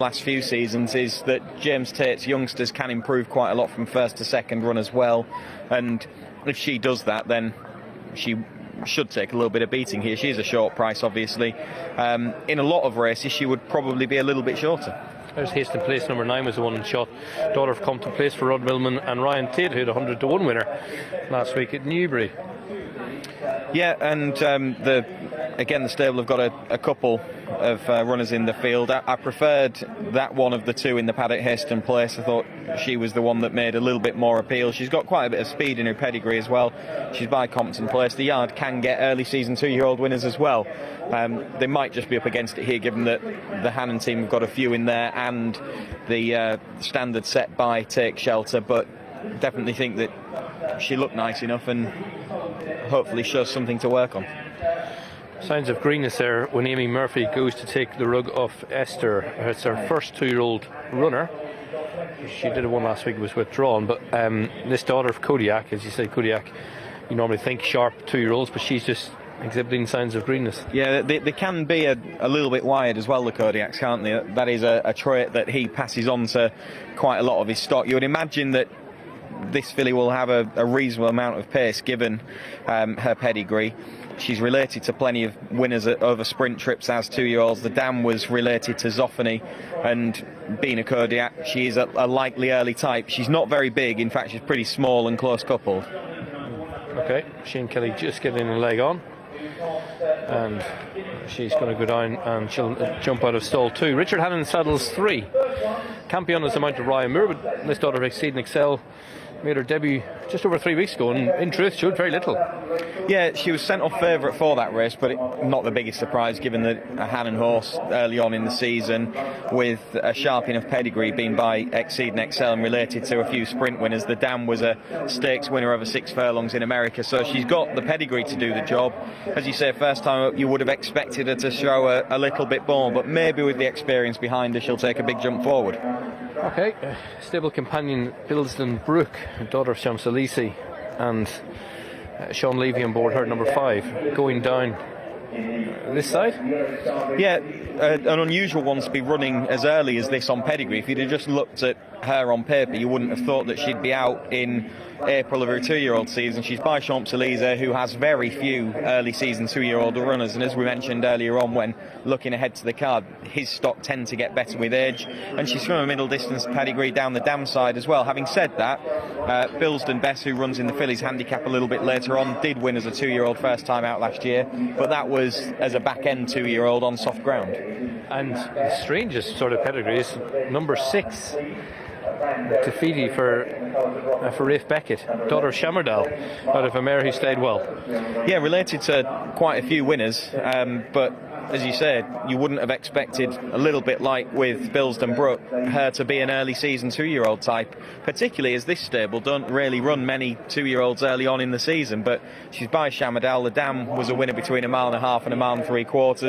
last few seasons is that James Tate's youngsters can improve quite a lot from first to second run as well, and if she does that, then she should take a little bit of beating here. She's a short price, obviously. In a lot of races, she would probably be a little bit shorter. There's Haston Place, number 9 was the one shot. Daughter of Compton Place for Rod Millman and Ryan Tate, who had a 100-to-1 winner last week at Newbury. Yeah, and the stable have got a couple of runners in the field. I preferred that one of the two in the paddock, Haston Place. I thought she was the one that made a little bit more appeal. She's got quite a bit of speed in her pedigree as well. She's by Compton Place. The yard can get early season 2-year-old winners as well. They might just be up against it here, given that the Hannon team have got a few in there and the standard set by Take Shelter, but definitely think that she looked nice enough and hopefully shows something to work on. Signs of greenness there when Amy Murphy goes to take the rug off Esther. It's her first 2-year-old runner. She did one last week, it was withdrawn, but this daughter of Kodiak, as you say, Kodiak, you normally think sharp 2-year-olds, but she's just exhibiting signs of greenness. Yeah, they can be a little bit wired as well, the Kodiaks, can't they? That is a trait that he passes on to quite a lot of his stock. You would imagine that this filly will have a reasonable amount of pace given her pedigree. She's related to plenty of winners over sprint trips as 2-year-olds. The dam was related to Zoffany, and being a Kodiak, she is a likely early type. She's not very big, in fact she's pretty small and close coupled. Okay, Shane Kelly just getting a leg on, and she's going to go down and she'll jump out of stall 2. Richard Hannon saddles 3. Campion is the mount of Ryan Moore, but this daughter of Exceed and Excel made her debut just over 3 weeks ago and in truth showed very little. Yeah, she was sent off favourite for that race, but not the biggest surprise given that a Hannon horse early on in the season with a sharp enough pedigree being by Exceed and Excel and related to a few sprint winners. The dam was a stakes winner over 6 furlongs in America, so she's got the pedigree to do the job. As you say, first time up you would have expected her to show a little bit more, but maybe with the experience behind her she'll take a big jump forward. Okay, stable companion Bilsden Brook, daughter of Shamsalisi, and Sean Levy on board her, number 5, going down this side. Yeah, an unusual one to be running as early as this on pedigree. If you'd have just looked at her on paper, you wouldn't have thought that she'd be out in April of her 2-year-old season. She's by Champs-Élysées, who has very few early season 2-year-old runners, and as we mentioned earlier on when looking ahead to the card, his stock tend to get better with age, and she's from a middle distance pedigree down the dam side as well. Having said that, Bilsden Bess, who runs in the fillies handicap a little bit later on, did win as a 2-year-old first time out last year, but that was as a back end 2-year-old on soft ground. And the strangest sort of pedigree is number 6, Tafiti for Rafe Beckett, daughter of Shammerdal, out of a mare who stayed well. Yeah, related to quite a few winners, but as you said, you wouldn't have expected, a little bit like with Bilsden Brook, her to be an early season 2-year-old type, particularly as this stable don't really run many 2-year-olds early on in the season. But she's by Shammerdal. The dam was a winner between 1.5 miles and 1.75 miles,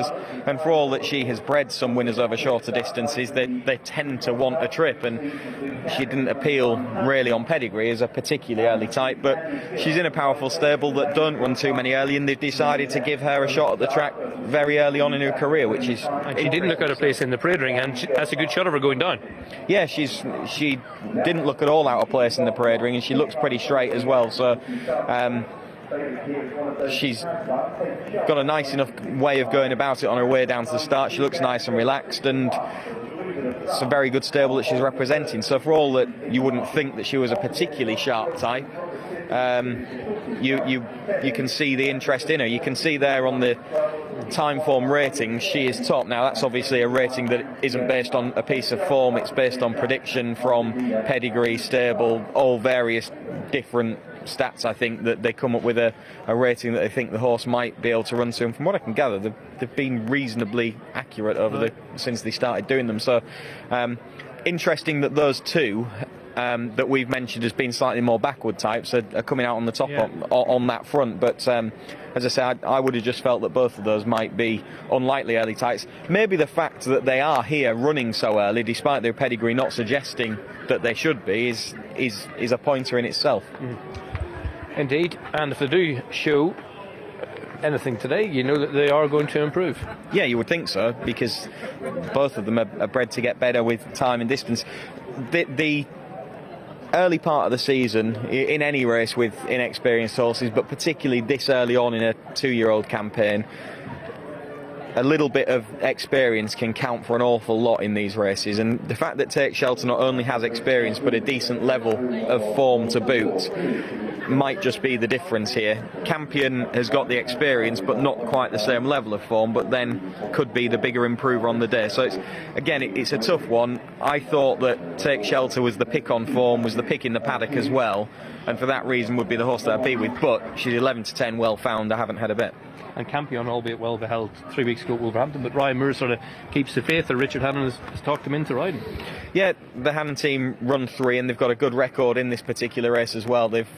and for all that she has bred some winners over shorter distances, they tend to want a trip, and she didn't appeal really on pedigree as a particularly early type, but she's in a powerful stable that don't run too many early, and they've decided to give her a shot at the track very early on in her career, which is... And she didn't look out of place in the parade ring, and that's a good shot of her going down. Yeah, she didn't look at all out of place in the parade ring, and she looks pretty straight as well, so she's got a nice enough way of going about it on her way down to the start. She looks nice and relaxed, and it's a very good stable that she's representing. So for all that you wouldn't think that she was a particularly sharp type, you can see the interest in her. You can see there on the time form rating she is top. Now that's obviously a rating that isn't based on a piece of form, it's based on prediction from pedigree, stable, all various different stats. I think that they come up with a rating that they think the horse might be able to run to, and from what I can gather they've been reasonably accurate over since they started doing them. So interesting that those two that we've mentioned as being slightly more backward types are coming out on the top on that front, but as I said, I would have just felt that both of those might be unlikely early types. Maybe the fact that they are here running so early, despite their pedigree not suggesting that they should be, is a pointer in itself. Indeed, and if they do show anything today, you know that they are going to improve. Yeah, you would think so, because both of them are bred to get better with time and distance. The early part of the season, in any race with inexperienced horses, but particularly this early on in a 2-year-old campaign, a little bit of experience can count for an awful lot in these races, and the fact that Take Shelter not only has experience but a decent level of form to boot might just be the difference here. Campion has got the experience but not quite the same level of form, but then could be the bigger improver on the day. So it's a tough one. I thought that Take Shelter was the pick on form, was the pick in the paddock as well, and for that reason would be the horse that I'd be with, but she's 11 to 10 well found. I haven't had a bet. And Campion, albeit well beheld 3 weeks ago at Wolverhampton, but Ryan Moore sort of keeps the faith, or Richard Hannon has talked him into riding. Yeah, the Hannon team run 3 and they've got a good record in this particular race as well. They've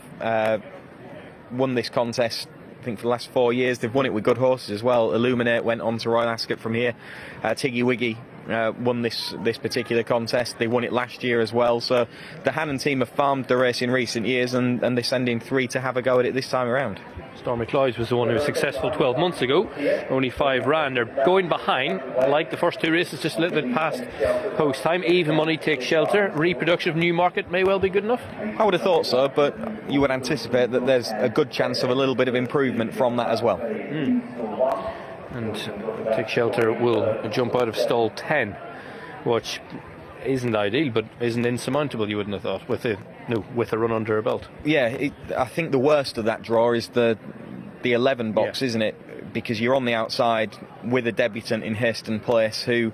won this contest, I think, for the last 4 years. They've won it with good horses as well. Illuminate went on to Royal Ascot from here. Tiggy Wiggy won this particular contest. They won it last year as well. So the Hannon team have farmed the race in recent years, and they send in 3 to have a go at it this time around. Stormy Clouds was the one who was successful 12 months ago. Only 5 ran. They're going behind, like the first 2 races, just a little bit past post time. Even Money Takes Shelter. Reproduction of Newmarket may well be good enough. I would have thought so, but you would anticipate that there's a good chance of a little bit of improvement from that as well. And Take Shelter will jump out of stall 10, which isn't ideal, but isn't insurmountable, you wouldn't have thought, with a run under her belt. Yeah, I think the worst of that draw is the 11 box, isn't it? Because you're on the outside with a debutant in Hastings Place, who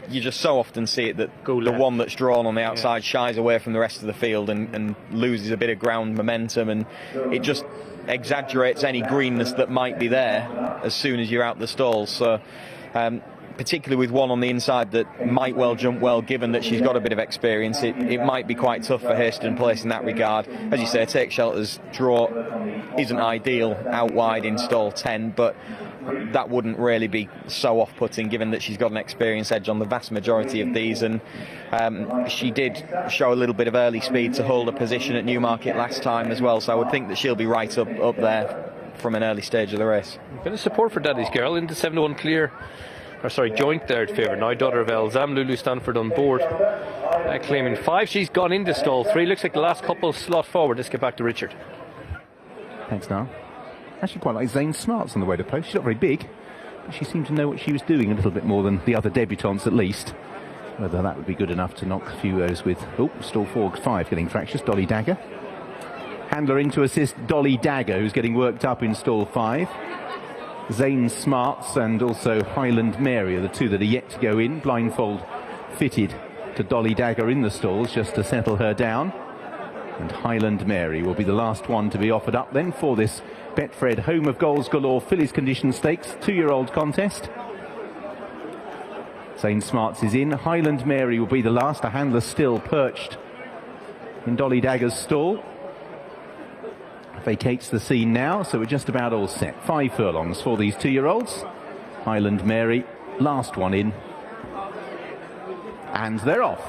you just so often see it that the one that's drawn on the outside shies away from the rest of the field and loses a bit of ground momentum, and it just exaggerates any greenness that might be there as soon as you're out the stalls. So particularly with one on the inside that might well jump well, given that she's got a bit of experience, it might be quite tough for Hastings Place in that regard. As you say, Take Shelter's draw isn't ideal out wide in stall 10, but that wouldn't really be so off-putting, given that she's got an experience edge on the vast majority of these, and she did show a little bit of early speed to hold a position at Newmarket last time as well, so I would think that she'll be right up there from an early stage of the race. A bit of support for Daddy's Girl into 7-1 clear. Joint third favourite now, daughter of Elzam. Lulu Stanford on board, claiming 5. She's gone into stall 3. Looks like the last couple slot forward. Let's get back to Richard. Thanks, Niall. Actually quite like Zane Smarts on the way to post. She's not very big, but she seemed to know what she was doing a little bit more than the other debutantes at least. Whether that would be good enough to knock a few of those with... stall 5 getting fractious. Dolly Dagger. Handler in to assist Dolly Dagger, who's getting worked up in stall 5. Zane Smarts and also Highland Mary are the 2 that are yet to go in. Blindfold fitted to Dolly Dagger in the stalls just to settle her down. And Highland Mary will be the last one to be offered up then for this Betfred Home of Goals Galore Fillies Condition Stakes 2-year-old contest. Zane Smarts is in. Highland Mary will be the last. A handler still perched in Dolly Dagger's stall. Vacates the scene now, so we're just about all set. 5 furlongs for these 2-year-olds. Highland Mary, last one in. And they're off.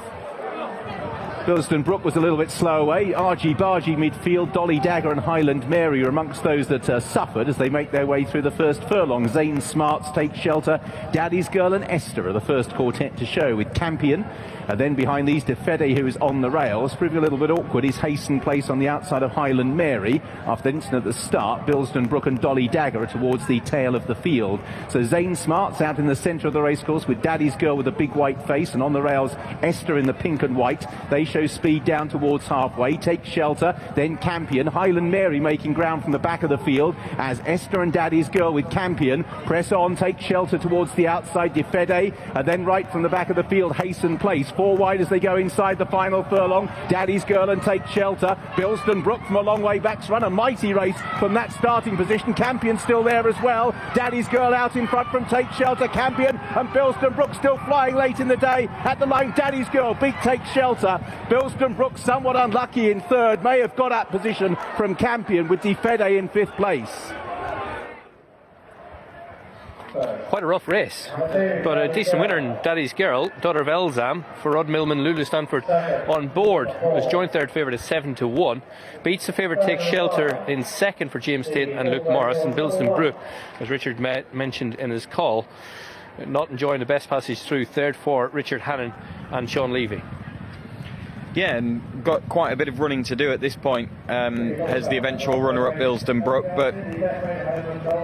Bilston Brook was a little bit slow away. Argy-bargy midfield. Dolly Dagger and Highland Mary are amongst those that suffered as they make their way through the first furlong. Zane Smarts, Take Shelter, Daddy's Girl and Esther are the first quartet to show, with Campion. And then behind these, De Fede, who is on the rails, proving a little bit awkward, is Hasten Place on the outside of Highland Mary. After the incident at the start, Bilston Brook and Dolly Dagger are towards the tail of the field. So Zane Smarts out in the centre of the racecourse with Daddy's Girl with a big white face, and on the rails, Esther in the pink and white. They show speed down towards halfway. Take Shelter, then Campion. Highland Mary making ground from the back of the field as Esther and Daddy's Girl with Campion press on. Take Shelter towards the outside, De Fede, and then right from the back of the field, Hasten Place. 4 wide as they go inside the final furlong. Daddy's Girl and Take Shelter. Bilston Brook from a long way back's run a mighty race from that starting position. Campion still there as well. Daddy's Girl out in front from Take Shelter. Campion and Bilston Brook still flying late in the day at the line. Daddy's Girl beat Take Shelter. Bilston Brook somewhat unlucky in third. May have got that position from Campion with De Fede in 5th place. quite a rough race, but a decent winner in Daddy's Girl, daughter of Elzam, for Rod Millman, Lulu Stanford on board, was joint third favourite at 7-1. Beats the favourite Take Shelter in second for James Tate and Luke Morris, and Bilston Brook, as Richard mentioned in his call, not enjoying the best passage through, third for Richard Hannon and Sean Levy. Yeah, and got quite a bit of running to do at this point as the eventual runner-up Bilston Brook, but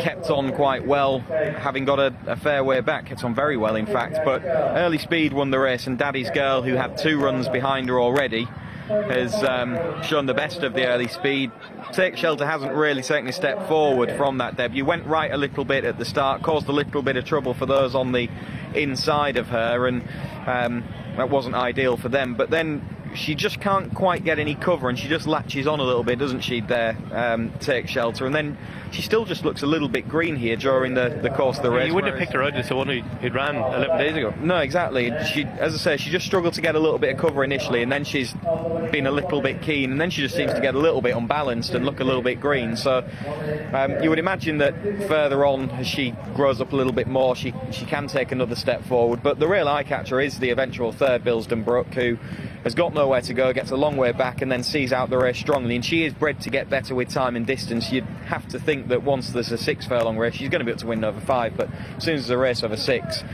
kept on quite well, having got a fair way back, kept on very well in fact, but Early Speed won the race, and Daddy's Girl, who had 2 runs behind her already, has shown the best of the Early Speed. Take Shelter hasn't really taken a step forward from that debut. Went right a little bit at the start, caused a little bit of trouble for those on the inside of her, and that wasn't ideal for them, but then she just can't quite get any cover, and she just latches on a little bit, doesn't she, there, Take Shelter, and then she still just looks a little bit green here during the course of the race. You wouldn't have picked her out as the one who'd ran 11 days ago. No, exactly. She, as I say, she just struggled to get a little bit of cover initially, and then she's been a little bit keen, and then she just seems to get a little bit unbalanced and look a little bit green. So you would imagine that further on, as she grows up a little bit more, she can take another step forward. But the real eye catcher is the eventual third, Bilston Brook, who has got nowhere to go, gets a long way back, and then sees out the race strongly. And she is bred to get better with time and distance. You'd have to think that once there's a 6 furlong race, she's going to be able to win over 5. But as soon as there's a race over 6,